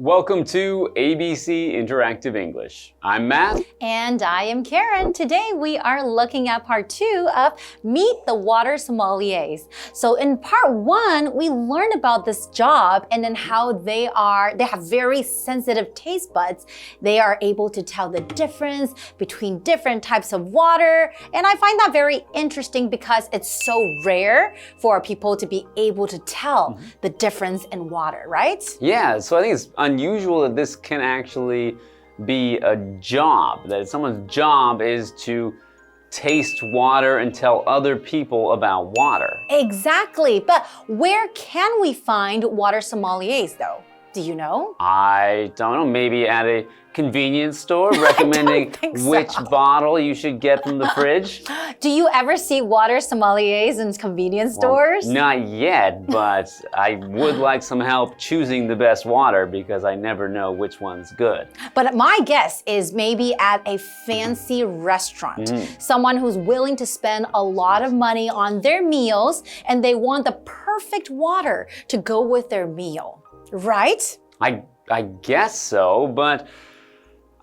Welcome to ABC Interactive English. I'm Matt. And I am Karen. Today we are looking at part 2 of Meet the Water Sommeliers. So in part 1, we learned about this job and then how they have very sensitive taste buds. They are able to tell the difference between different types of water. And I find that very interesting because it's so rare for people to be able to tell the difference in water, right? Yeah, so I think it's unusual that this can actually be a job, that someone's job is to taste water and tell other people about water. Exactly, but where can we find water sommeliers though? Do you know? I don't know, maybe at a convenience store recommending which bottle you should get from the fridge. Do you ever see water sommeliers in convenience stores? Not yet, but I would like some help choosing the best water because I never know which one's good. But my guess is maybe at a fancy restaurant. Someone who's willing to spend a lot of money on their meals and they want the perfect water to go with their meal, right? I guess so, but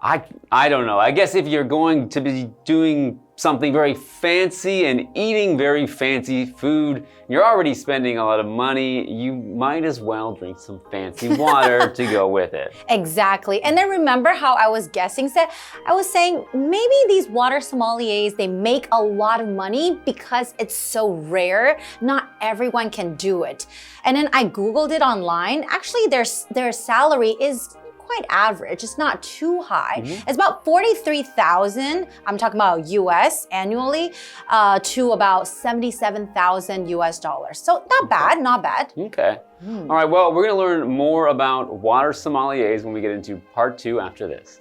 I don't know. I guess if you're going to be doing something very fancy and eating very fancy food, you're already spending a lot of money, you might as well drink some fancy water to go with it. Exactly. And then remember how I was guessing that? I was saying maybe these water sommeliers, they make a lot of money because it's so rare. Not everyone can do it. And then I Googled it online. Actually, their salary is quite average. It's not too high. It's about 43,000, I'm talking about US annually, to about 77,000 US dollars. So not bad, not bad. Okay. All right, well, we're going to learn more about water sommeliers when we get into part 2 after this.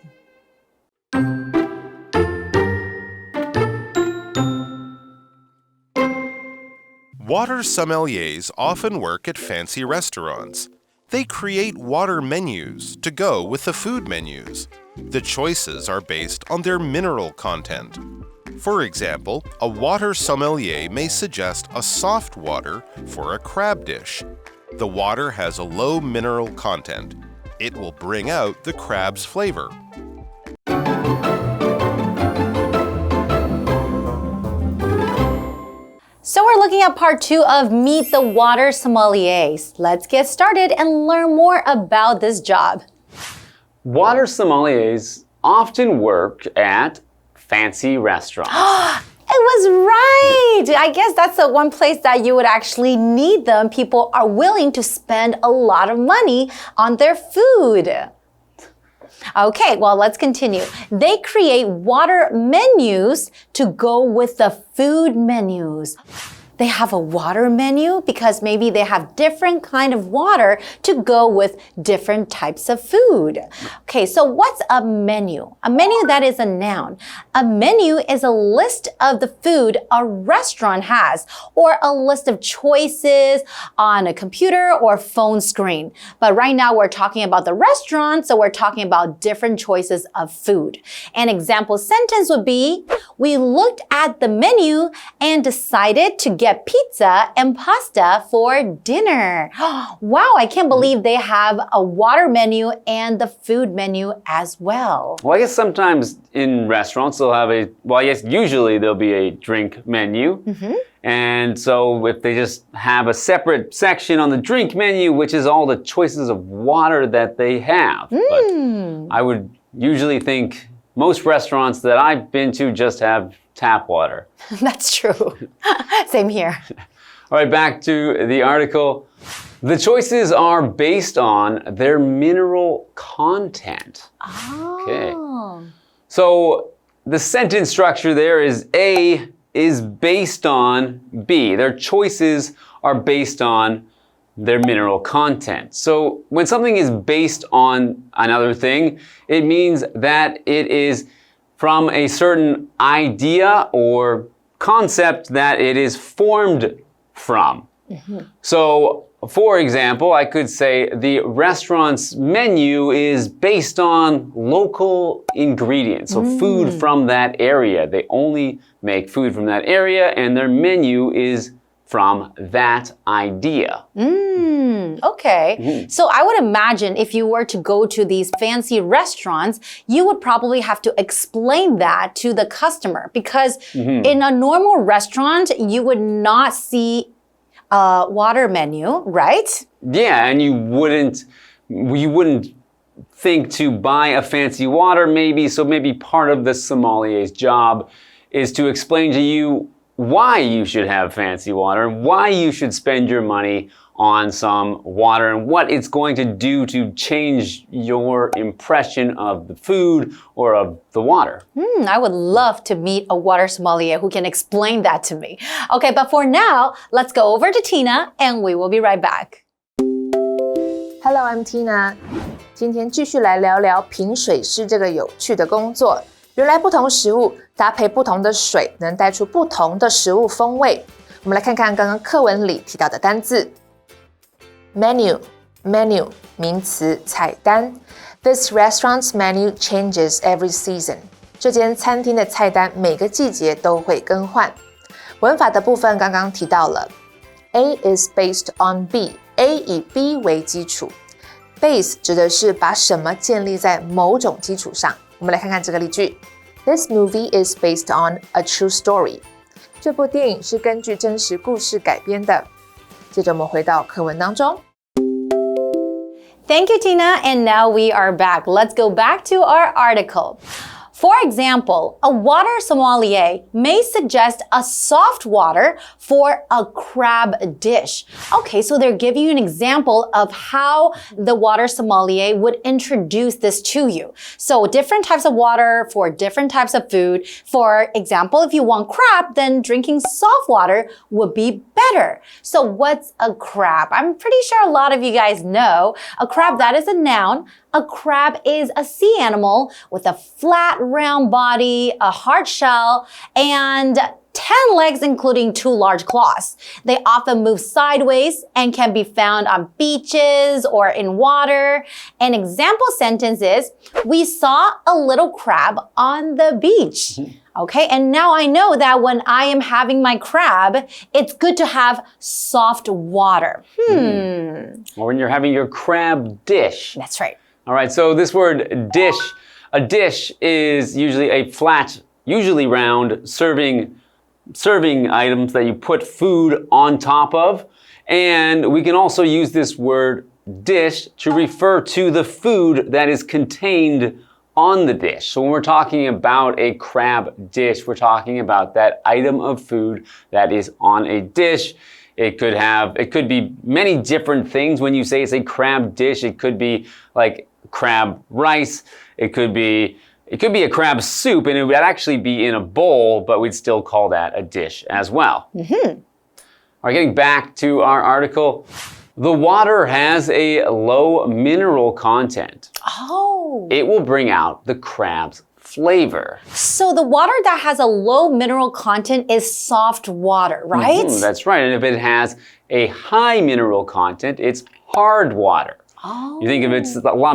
Water sommeliers often work at fancy restaurants. They create water menus to go with the food menus. The choices are based on their mineral content. For example, a water sommelier may suggest a soft water for a crab dish. The water has a low mineral content. It will bring out the crab's flavor. So we're looking at part 2 of Meet the Water Sommeliers. Let's get started and learn more about this job. Water sommeliers often work at fancy restaurants. It was right! I guess that's the one place that you would actually need them. People are willing to spend a lot of money on their food. Okay, well, let's continue. They create water menus to go with the food menus. They have a water menu because maybe they have different kind of water to go with different types of food. Okay, so what's a menu? A menu, that is a noun. A menu is a list of the food a restaurant has or a list of choices on a computer or phone screen. But right now we're talking about the restaurant, so we're talking about different choices of food. An example sentence would be, we looked at the menu and decided to get pizza and pasta for dinner. Wow, I can't believe they have a water menu and the food menu as well. Well, I guess sometimes in restaurants they'll have usually there'll be a drink menu. And so if they just have a separate section on the drink menu, which is all the choices of water that they have. But I would usually think most restaurants that I've been to just have tap water. That's true. Same here. All right, back to the article. The choices are based on their mineral content. Okay. So the sentence structure there is A is based on B. Their choices are based on their mineral content. So when something is based on another thing, it means that it is from a certain idea or concept that it is formed from. So, for example, I could say the restaurant's menu is based on local ingredients, so food from that area. They only make food from that area and their menu is from that idea. Okay. So I would imagine if you were to go to these fancy restaurants, you would probably have to explain that to the customer because in a normal restaurant, you would not see a water menu, right? Yeah, and you wouldn't think to buy a fancy water maybe, so maybe part of the sommelier's job is to explain to you why you should have fancy water, why you should spend your money on some water, and what it's going to do to change your impression of the food or of the water. I would love to meet a water sommelier who can explain that to me. Okay, but for now, let's go over to Tina and we will be right back. Hello, I'm Tina. 今天继续来聊聊品水师这个有趣的工作。原来不同食物搭配不同的水，能带出不同的食物风味。我们来看看刚刚课文里提到的单字。Menu 名词菜单。This restaurant's menu changes every season. 这间餐厅的菜单每个季节都会更换。文法的部分刚刚提到了。A is based on B.A 以 B 为基础 ，base 指的是把什么建立在某种基础上。我们来看看这个例句 ：This movie is based on a true story。这部电影是根据真实故事改编的。接着我们回到课文当中。Thank you, Tina. And now we are back. Let's go back to our article. For example, a water sommelier may suggest a soft water for a crab dish. Okay, so they're giving you an example of how the water sommelier would introduce this to you. So different types of water for different types of food. For example, if you want crab, then drinking soft water would be better. So what's a crab? I'm pretty sure a lot of you guys know. A crab, that is a noun. A crab is a sea animal with a flat, round body, a hard shell, and 10 legs, including 2 large claws. They often move sideways and can be found on beaches or in water. An example sentence is, we saw a little crab on the beach. Okay, and now I know that when I am having my crab, it's good to have soft water. Or when you're having your crab dish. That's right. All right, so this word dish, a dish is usually a flat, usually round serving items that you put food on top of. And we can also use this word dish to refer to the food that is contained on the dish. So when we're talking about a crab dish, we're talking about that item of food that is on a dish. It could be many different things. When you say it's a crab dish, it could be like crab rice. It could be a crab soup, and it would actually be in a bowl, but we'd still call that a dish as well. All right, getting back to our article. The water has a low mineral content. Oh. It will bring out the crab's flavor. So the water that has a low mineral content is soft water, right? That's right. And if it has a high mineral content, it's hard water. Oh. You think of it,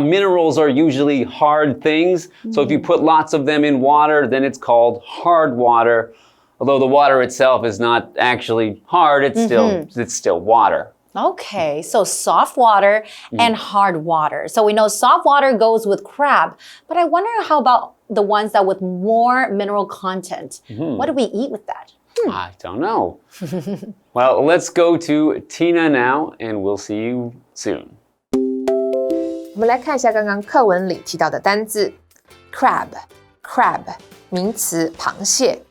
minerals are usually hard things. So if you put lots of them in water, then it's called hard water. Although the water itself is not actually hard, it's still water. Okay, so soft water and hard water. So we know soft water goes with crab, but I wonder how about the ones that with more mineral content? What do we eat with that? I don't know. Well, let's go to Tina now, and we'll see you soon. 我们来看一下刚刚课文里提到的单字 crab 名词螃蟹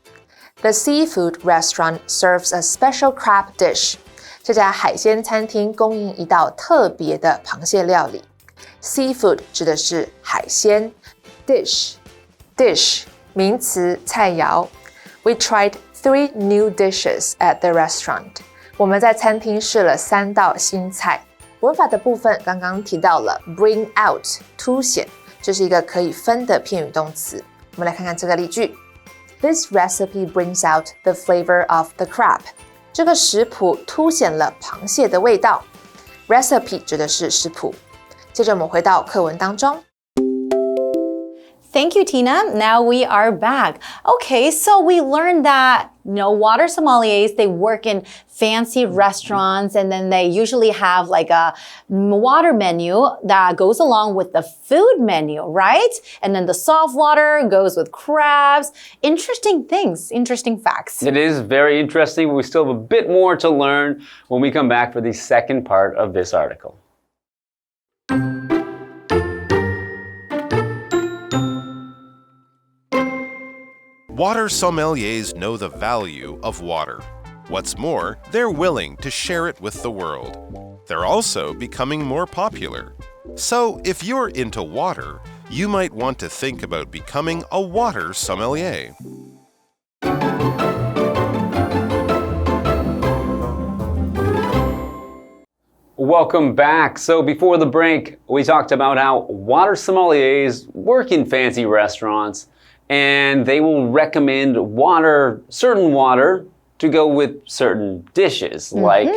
The seafood restaurant serves a special crab dish 这家海鲜餐厅供应一道特别的螃蟹料理 Seafood 指的是海鲜 Dish 名词菜肴 We tried 3 new dishes at the restaurant 我们在餐厅试了3道新菜文法的部分刚刚提到了 bring out 凸显这是一个可以分的片语动词我们来看看这个例句 This recipe brings out the flavor of the crab 这个食谱凸显了螃蟹的味道 Recipe 指的是食谱接着我们回到课文当中 Thank you, Tina. Now we are back. Okay, so we learned that, water sommeliers, they work in fancy restaurants and then they usually have like a water menu that goes along with the food menu, right? And then the soft water goes with crabs. Interesting things, interesting facts. It is very interesting. We still have a bit more to learn when we come back for the second part of this article. Water sommeliers know the value of water. What's more, they're willing to share it with the world. They're also becoming more popular. So, if you're into water, you might want to think about becoming a water sommelier. Welcome back. So before the break, we talked about how water sommeliers work in fancy restaurants and they will recommend certain water to go with certain dishes, like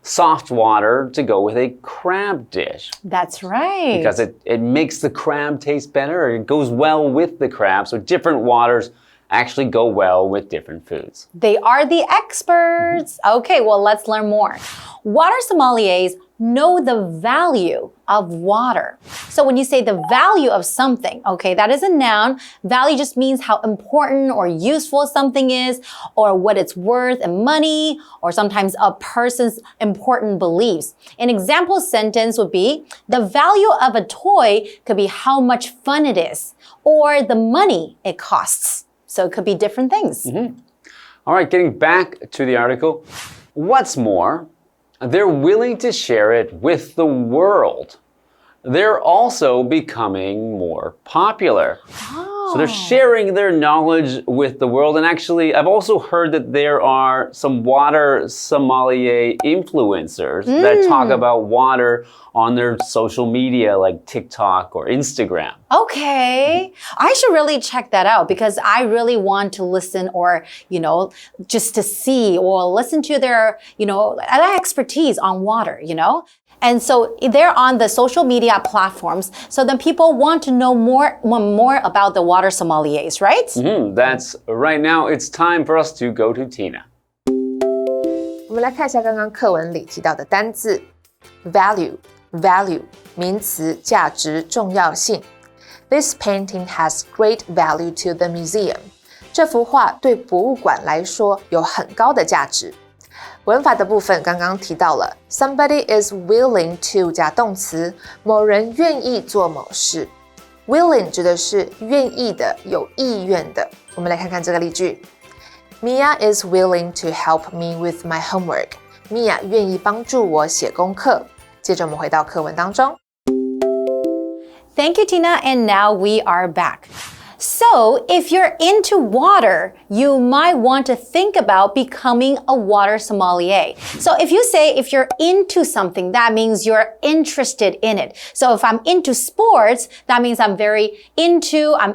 soft water to go with a crab dish. That's right. Because it makes the crab taste better, or it goes well with the crab, so different waters actually go well with different foods. They are the experts. Okay, well, let's learn more. Water sommeliers know the value of water. So when you say the value of something, okay, that is a noun. Value just means how important or useful something is, or what it's worth in money, or sometimes a person's important beliefs. An example sentence would be, the value of a toy could be how much fun it is, or the money it costs. So it could be different things. All right, getting back to the article. What's more, they're willing to share it with the world. They're also becoming more popular. So they're sharing their knowledge with the world. And actually, I've also heard that there are some water sommelier influencers that talk about water on their social media like TikTok or Instagram. Okay. I should really check that out because I really want to listen or, just to see or listen to their, expertise on water, And so they're on the social media platforms. So then people want to know more about the water sommeliers, right? That's right. Now it's time for us to go to Tina. 我们来看一下刚刚课文里提到的单字 value 名词价值重要性 This painting has great value to the museum. 这幅画对博物馆来说有很高的价值。文法的部分刚刚提到了 Somebody is willing to 加动词，某人愿意做某事。Willing 指的是愿意的、有意愿的。我们来看看这个例句 Mia is willing to help me with my homework. Mia 愿意帮助我写功课。接着我们回到课文当中。Thank you, Tina. And now we are back. So, if you're into water, you might want to think about becoming a water sommelier. So, if you're into something, that means you're interested in it. So, if I'm into sports, that means I'm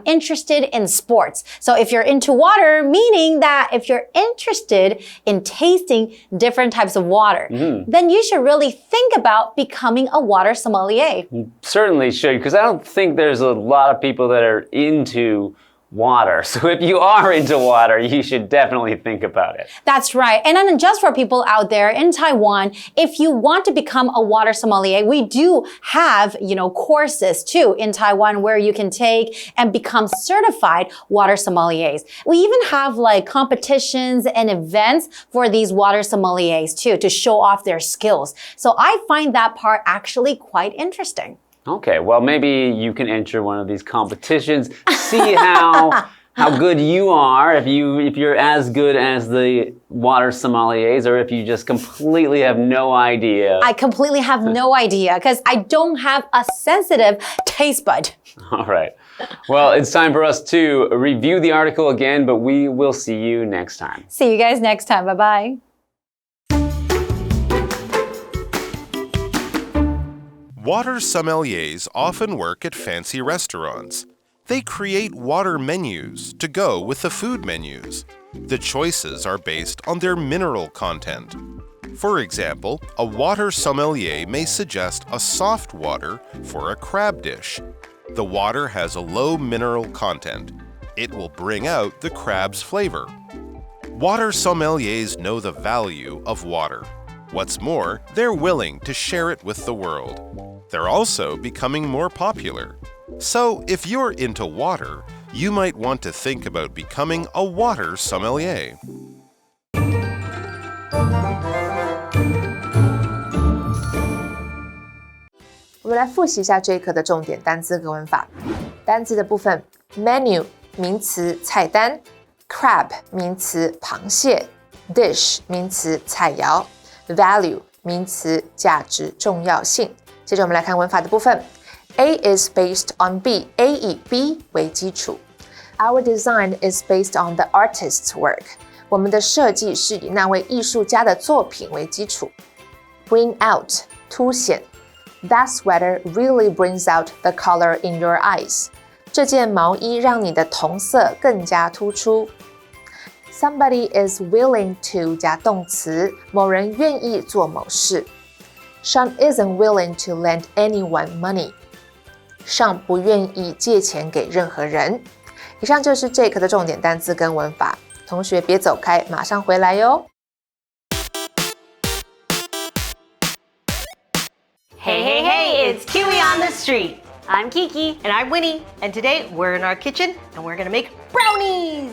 interested in sports. So, if you're into water, meaning that if you're interested in tasting different types of water, then you should really think about becoming a water sommelier. You certainly should, because I don't think there's a lot of people that are into water. So if you are into water, you should definitely think about it. That's right. And then just for people out there in Taiwan, if you want to become a water sommelier, we do have, courses too in Taiwan where you can take and become certified water sommeliers. We even have competitions and events for these water sommeliers too to show off their skills. So I find that part actually quite interesting. Okay, well, maybe you can enter one of these competitions, see how good you are, if you're as good as the water sommeliers, or if you just completely have no idea. I completely have no idea because I don't have a sensitive taste bud. All right. Well, it's time for us to review the article again, but we will see you next time. See you guys next time. Bye-bye. Water sommeliers often work at fancy restaurants. They create water menus to go with the food menus. The choices are based on their mineral content. For example, a water sommelier may suggest a soft water for a crab dish. The water has a low mineral content. It will bring out the crab's flavor. Water sommeliers know the value of water. What's more, they're willing to share it with the world. They're also becoming more popular. So, if you're into water, you might want to think about becoming a water sommelier. 我们来复习一下这一课的重点单词和文法。单词的部分 ，menu 名词菜单 ，crab 名词螃蟹 ，dish 名词菜肴 ，value 名词价值重要性。接着我们来看文法的部分 ，A is based on B，A 以 B 为基础。Our design is based on the artist's work。我们的设计是以那位艺术家的作品为基础。Bring out 凸显。That sweater really brings out the color in your eyes. 这件毛衣让你的瞳色更加突出。Somebody is willing to 加动词，某人愿意做某事。Sean isn't willing to lend anyone money. 上不愿意借钱给任何人。以上就是这一课的重点单词跟文法，同学别走开，马上回来哟。Hey, it's KiWi on the street. I'm Kiki. And I'm Winnie. And today we're in our kitchen and we're gonna make brownies.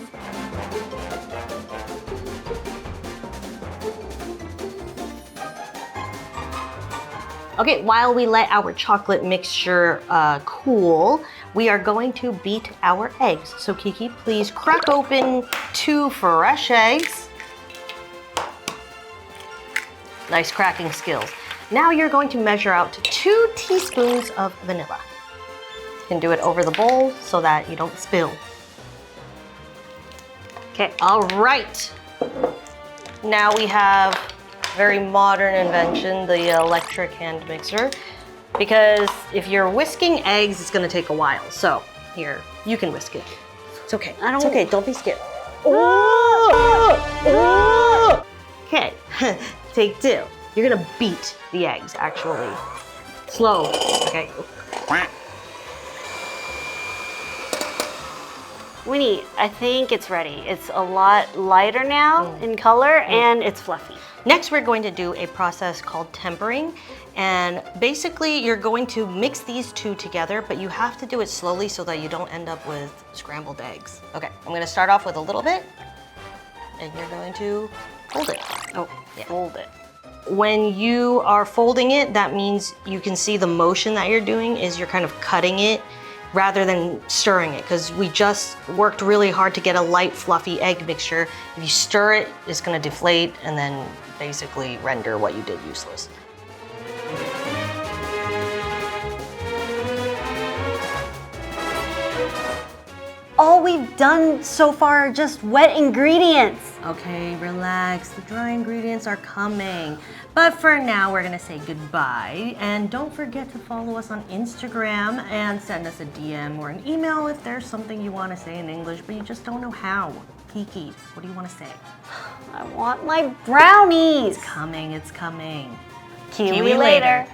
Okay, while we let our chocolate mixture cool, we are going to beat our eggs. So Kiki, please crack open 2 fresh eggs. Nice cracking skills. Now you're going to measure out 2 teaspoons of vanilla. You can do it over the bowl so that you don't spill. Okay, all right. Now we have very modern invention, the electric hand mixer. Because if you're whisking eggs, it's gonna take a while. So here, you can whisk it. It's okay. It's okay, don't be scared. Okay, take 2. You're gonna beat the eggs, actually. Slow, okay. Winnie, I think it's ready. It's a lot lighter now in color and it's fluffy. Next, we're going to do a process called tempering. And basically, you're going to mix these 2 together, but you have to do it slowly so that you don't end up with scrambled eggs. Okay, I'm gonna start off with a little bit, and you're going to fold it. Oh, yeah. Fold it. When you are folding it, that means you can see the motion that you're doing is you're kind of cutting it rather than stirring it, because we just worked really hard to get a light, fluffy egg mixture. If you stir it, it's gonna deflate and then basically render what you did useless. All we've done so far are just wet ingredients. Okay, relax. The dry ingredients are coming. But for now, we're gonna say goodbye. And don't forget to follow us on Instagram and send us a DM or an email if there's something you wanna say in English, but you just don't know how. Kiki, what do you wanna say? I want my brownies. It's coming, it's coming. Kiwi later.